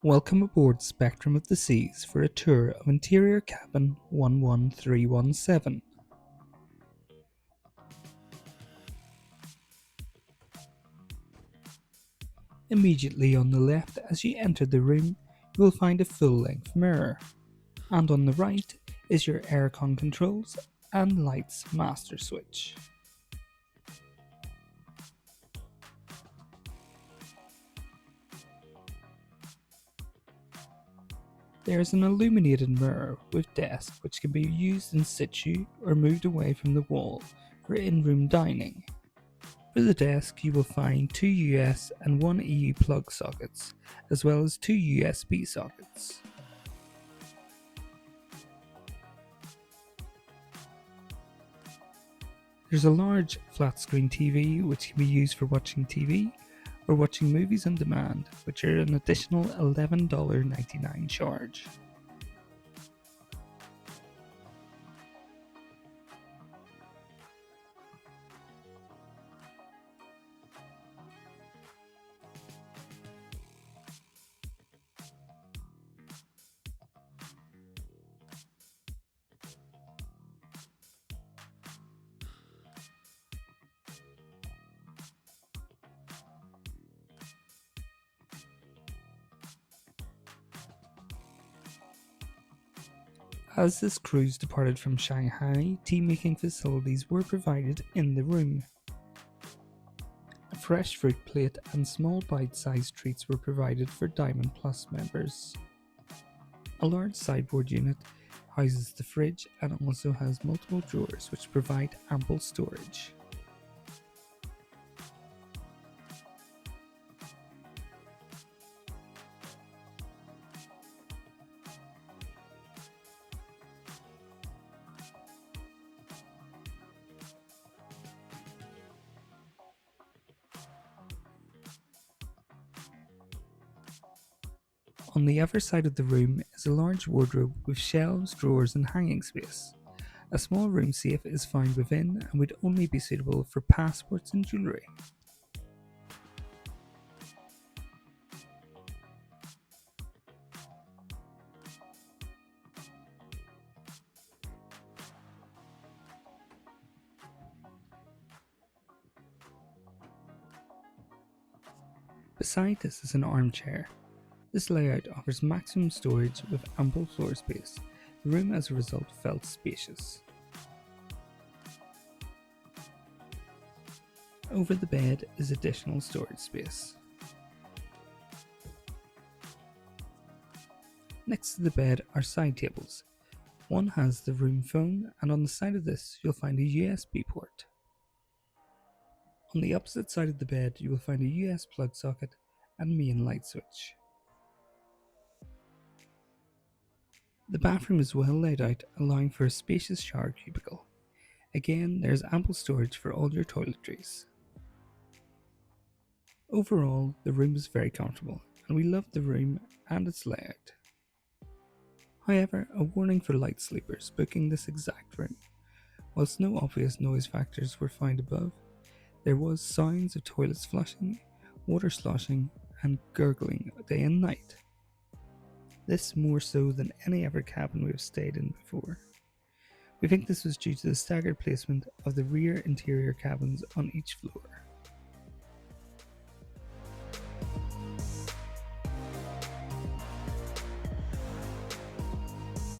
Welcome aboard Spectrum of the Seas for a tour of interior cabin 11317. Immediately on the left as you enter the room, you will find a full-length mirror, and on the right is your aircon controls and lights master switch. There is an illuminated mirror with desk which can be used in situ or moved away from the wall for in-room dining. For the desk you will find two US and one EU plug sockets, as well as two USB sockets. There's a large flat screen TV which can be used for watching TV or watching movies on demand, which are an additional $11.99 charge. As this cruise departed from Shanghai, tea-making facilities were provided in the room. A fresh fruit plate and small bite-sized treats were provided for Diamond Plus members. A large sideboard unit houses the fridge and also has multiple drawers which provide ample storage. On the other side of the room is a large wardrobe with shelves, drawers and hanging space. A small room safe is found within and would only be suitable for passports and jewellery. Beside this is an armchair. This layout offers maximum storage with ample floor space. The room as a result felt spacious. Over the bed is additional storage space. Next to the bed are side tables. One has the room phone, and on the side of this you'll find a USB port. On the opposite side of the bed you will find a US plug socket and main light switch. The bathroom is well laid out, allowing for a spacious shower cubicle. Again, there is ample storage for all your toiletries. Overall, the room is very comfortable, and we love the room and its layout. However, a warning for light sleepers booking this exact room. Whilst no obvious noise factors were found above, there was sounds of toilets flushing, water sloshing, and gurgling day and night. This more so than any other cabin we have stayed in before. We think this was due to the staggered placement of the rear interior cabins on each floor.